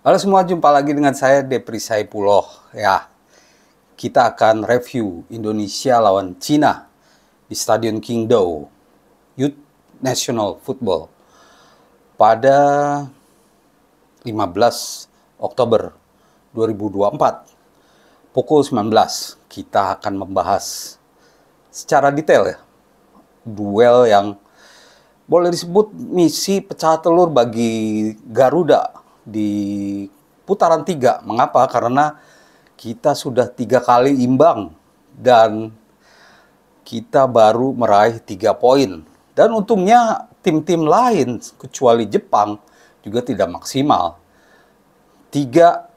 Halo semua, jumpa lagi dengan saya Depri Saipuloh. Ya, kita akan review Indonesia lawan Cina di Stadion Qingdao Youth National Football pada 15 Oktober 2024 pukul 19. Kita akan membahas secara detail ya duel yang boleh disebut misi pecah telur bagi Garuda di putaran 3. Mengapa? Karena kita sudah 3 kali imbang dan kita baru meraih 3 poin. Dan untungnya tim-tim lain kecuali Jepang juga tidak maksimal. 3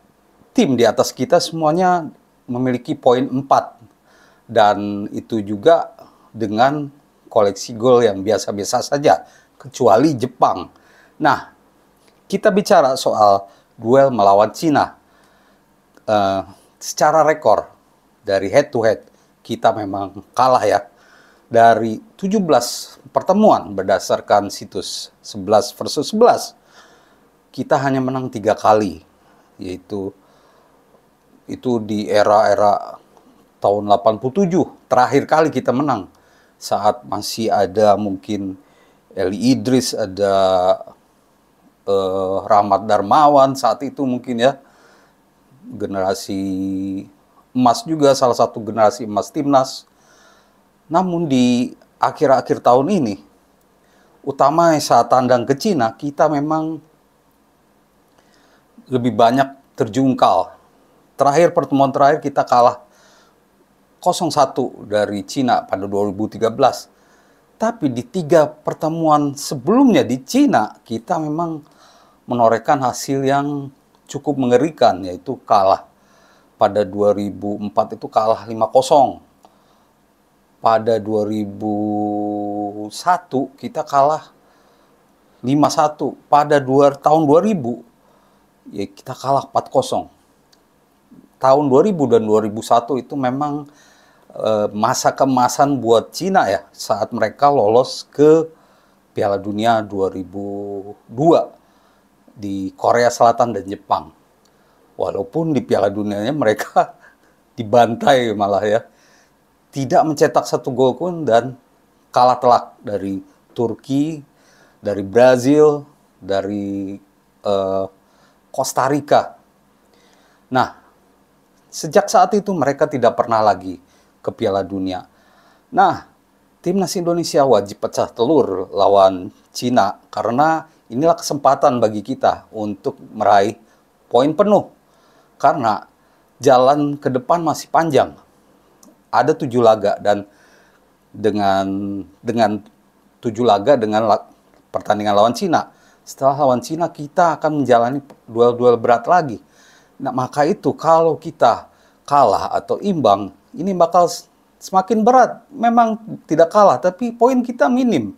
tim di atas kita semuanya memiliki poin 4. Dan itu juga dengan koleksi gol yang biasa-biasa saja, kecuali Jepang. Nah, kita bicara soal duel melawan Cina. Secara rekor, dari head to head, kita memang kalah ya. Dari 17 pertemuan berdasarkan situs 11 versus 11, kita hanya menang 3 kali. Yaitu di era-era tahun 87, terakhir kali kita menang. Saat masih ada mungkin Eli Idris, ada Rahmat Darmawan saat itu mungkin ya. Generasi emas juga, salah satu generasi emas timnas. Namun di akhir-akhir tahun ini, utamanya saat tandang ke Cina, kita memang lebih banyak terjungkal. Pertemuan terakhir kita kalah 0-1 dari Cina pada 2013. Tapi di 3 pertemuan sebelumnya di Cina, kita memang menorehkan hasil yang cukup mengerikan, yaitu kalah. Pada 2004 itu kalah 5-0. Pada 2001 kita kalah 5-1. Pada tahun 2000 ya kita kalah 4-0. Tahun 2000 dan 2001 itu memang masa keemasan buat Cina ya, saat mereka lolos ke Piala Dunia 2002 di Korea Selatan dan Jepang. Walaupun di Piala Dunianya mereka dibantai malah ya, tidak mencetak 1 gol pun dan kalah telak dari Turki, dari Brazil, dari Costa Rica. Nah, sejak saat itu mereka tidak pernah lagi ke Piala Dunia. Nah, timnas Indonesia wajib pecah telur lawan Cina karena inilah kesempatan bagi kita untuk meraih poin penuh. Karena jalan ke depan masih panjang. Ada 7 laga dan dengan 7 laga dengan pertandingan lawan Cina. Setelah lawan Cina kita akan menjalani duel-duel berat lagi. Nah, maka itu kalau kita kalah atau imbang, ini bakal semakin berat. Memang tidak kalah, tapi poin kita minim.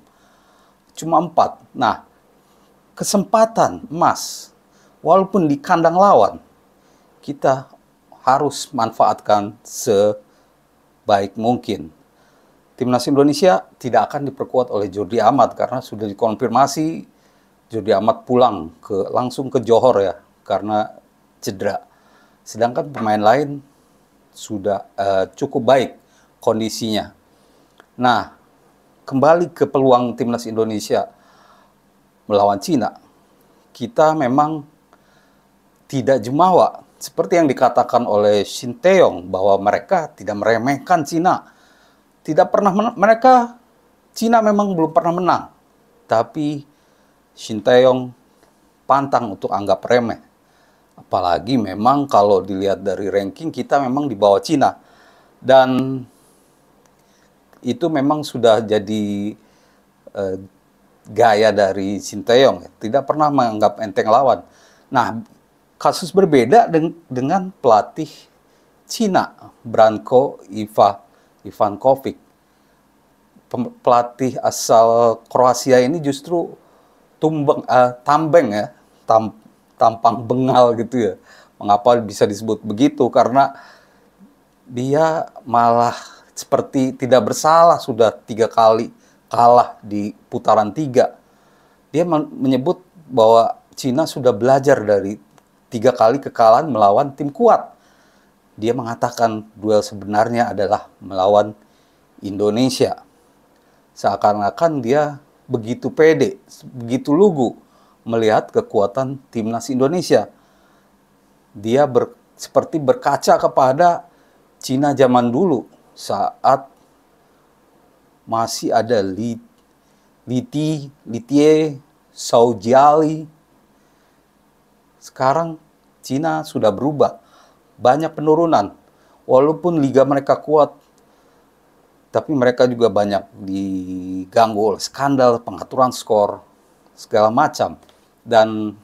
Cuma 4. Nah, kesempatan emas, walaupun di kandang lawan, kita harus manfaatkan sebaik mungkin. Timnas Indonesia tidak akan diperkuat oleh Jordi Amat karena sudah dikonfirmasi Jordi Amat pulang langsung ke Johor ya, karena cedera. Sedangkan pemain lain sudah cukup baik kondisinya. Nah, kembali ke peluang timnas Indonesia melawan Cina, kita memang tidak jumawa. Seperti yang dikatakan oleh Shin Tae-yong bahwa mereka tidak meremehkan Cina. Cina memang belum pernah menang. Tapi Shin Tae-yong pantang untuk anggap remeh. Apalagi memang kalau dilihat dari ranking kita memang di bawah Cina. Dan itu memang sudah jadi gaya dari Shin Tae-yong. Tidak pernah menganggap enteng lawan. Nah, kasus berbeda dengan pelatih Cina, Branko Ivankovic. Pelatih asal Kroasia ini justru tampang bengal gitu ya. Mengapa bisa disebut begitu? Karena dia malah seperti tidak bersalah, sudah 3 kali kalah di putaran 3. Dia menyebut bahwa Cina sudah belajar dari 3 kali kekalahan melawan tim kuat. Dia mengatakan duel sebenarnya adalah melawan Indonesia. Seakan-akan dia begitu pede, begitu lugu melihat kekuatan timnas Indonesia. Dia seperti berkaca kepada Cina zaman dulu saat masih ada Litie, Zhou Jiali. Sekarang Cina sudah berubah, banyak penurunan. Walaupun liga mereka kuat, tapi mereka juga banyak diganggu oleh skandal, pengaturan skor, segala macam. Dan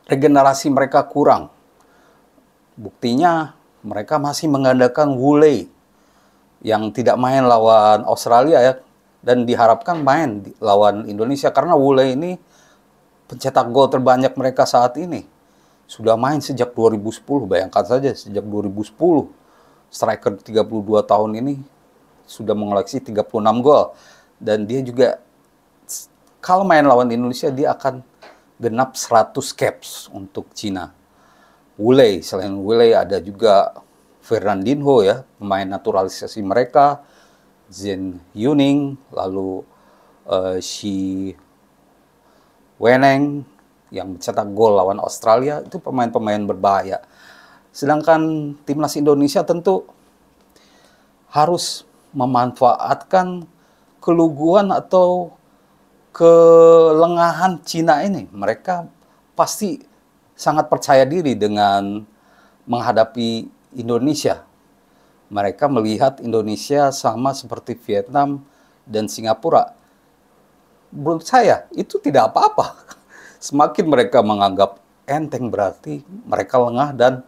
regenerasi mereka kurang. Buktinya mereka masih mengandalkan Wu Lei yang tidak main lawan Australia ya, dan diharapkan main lawan Indonesia karena Wu Lei ini pencetak gol terbanyak mereka saat ini. Sudah main sejak 2010, bayangkan saja sejak 2010. Striker 32 tahun ini sudah mengoleksi 36 gol. Dan dia juga, kalau main lawan Indonesia, dia akan genap 100 caps untuk Cina. Wu Lei, selain Wu Lei ada juga Fernandinho ya, pemain naturalisasi mereka, Zheng Yuning, lalu Shi Weneng yang mencetak gol lawan Australia, itu pemain-pemain berbahaya. Sedangkan timnas Indonesia tentu harus memanfaatkan keluguan atau kelengahan Cina ini. Mereka pasti sangat percaya diri dengan menghadapi Indonesia. Mereka melihat Indonesia sama seperti Vietnam dan Singapura. Menurut saya itu tidak apa-apa. Semakin mereka menganggap enteng berarti mereka lengah dan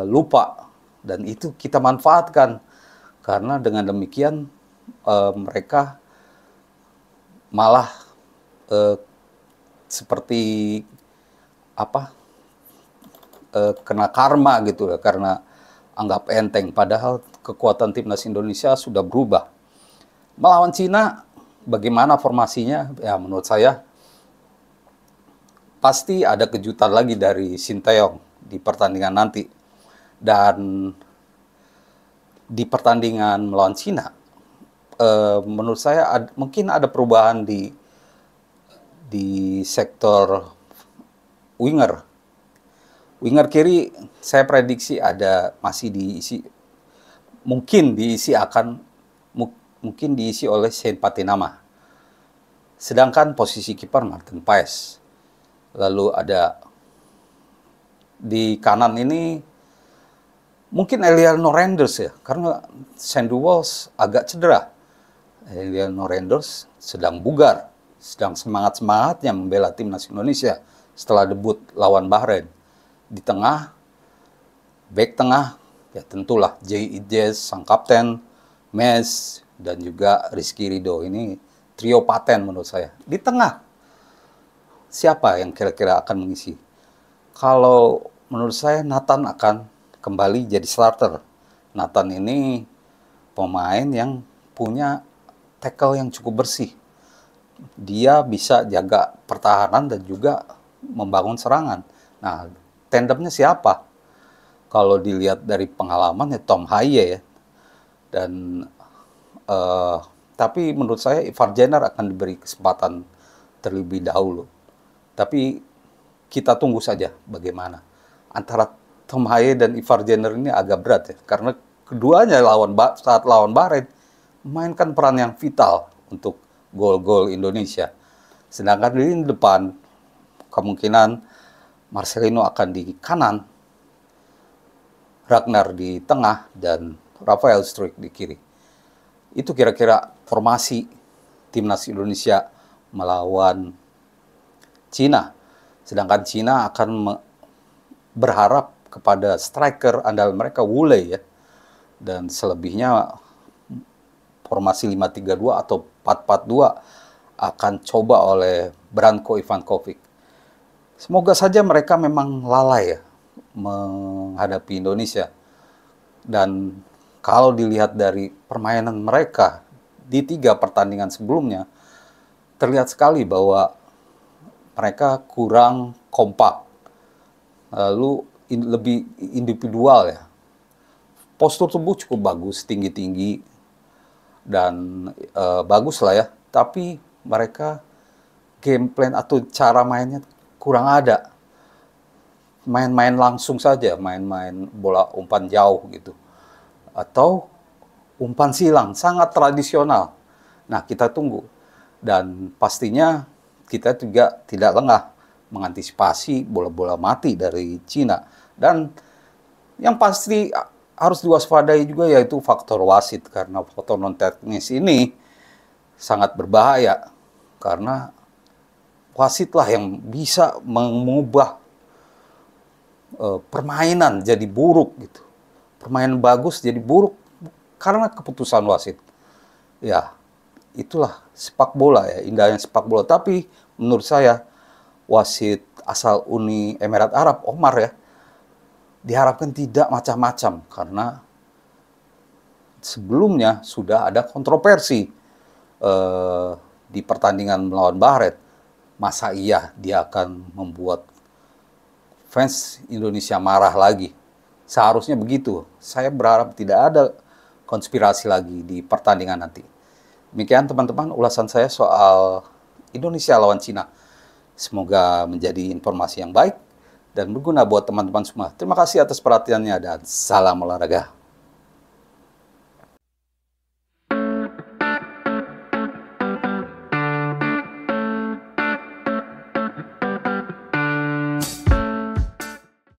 lupa. Dan itu kita manfaatkan. Karena dengan demikian mereka malah seperti kena karma gitu ya, karena anggap enteng, padahal kekuatan timnas Indonesia sudah berubah. Melawan Cina, bagaimana formasinya? Ya menurut saya pasti ada kejutan lagi dari Sinteyong di pertandingan nanti. Dan di pertandingan melawan Cina, menurut saya mungkin ada perubahan di sektor winger. Winger kiri saya prediksi masih diisi, mungkin diisi oleh Sean Patinama. Sedangkan posisi kiper Martin Paes. Lalu ada di kanan ini mungkin Eliano Randers ya, karena Sandy Walsh agak cedera. Eliano Randers sedang bugar, sedang semangat-semangatnya membela timnas Indonesia setelah debut lawan Bahrain. Di tengah, back tengah, ya tentulah Jay Ijes, sang kapten, Mes, dan juga Rizky Ridho. Ini trio paten menurut saya. Di tengah, siapa yang kira-kira akan mengisi? Kalau menurut saya Nathan akan kembali jadi starter. Nathan ini pemain yang punya tackle yang cukup bersih. Dia bisa jaga pertahanan dan juga membangun serangan. Nah, tandemnya siapa? Kalau dilihat dari pengalaman ya Tom Haye ya. Dan tapi menurut saya Ivar Jenner akan diberi kesempatan terlebih dahulu. Tapi kita tunggu saja bagaimana. Antara Tom Haye dan Ivar Jenner ini agak berat ya, karena keduanya saat lawan Bahrain memainkan peran yang vital untuk gol-gol Indonesia. Sedangkan di depan kemungkinan Marcelino akan di kanan, Ragnar di tengah, dan Rafael Struijk di kiri. Itu kira-kira formasi timnas Indonesia melawan Cina. Sedangkan Cina akan berharap kepada striker andal mereka Wu Lei ya. Dan selebihnya formasi 5-3-2 atau 4-4-2 akan coba oleh Branko Ivankovic. Semoga saja mereka memang lalai ya menghadapi Indonesia. Dan kalau dilihat dari permainan mereka di 3 pertandingan sebelumnya, terlihat sekali bahwa mereka kurang kompak. lalu lebih individual ya. Postur tubuh cukup bagus, tinggi-tinggi, dan bagus lah ya. Tapi mereka game plan atau cara mainnya kurang ada. Main-main langsung saja, main-main bola umpan jauh gitu. Atau umpan silang, sangat tradisional. Nah, kita tunggu. Dan pastinya kita juga tidak lengah mengantisipasi bola-bola mati dari Cina. Dan yang pasti harus diwaspadai juga yaitu faktor wasit. Karena faktor non-teknis ini sangat berbahaya. Karena wasitlah yang bisa mengubah permainan jadi buruk gitu. Permainan bagus jadi buruk karena keputusan wasit. Ya, itulah sepak bola ya, indahnya sepak bola. Tapi menurut saya wasit asal Uni Emirat Arab, Omar ya, diharapkan tidak macam-macam karena sebelumnya sudah ada kontroversi di pertandingan melawan Bahrain. Masa iya dia akan membuat fans Indonesia marah lagi? Seharusnya begitu. Saya berharap tidak ada konspirasi lagi di pertandingan nanti. Demikian teman-teman ulasan saya soal Indonesia lawan Cina. Semoga menjadi informasi yang baik dan berguna buat teman-teman semua. Terima kasih atas perhatiannya dan salam olahraga.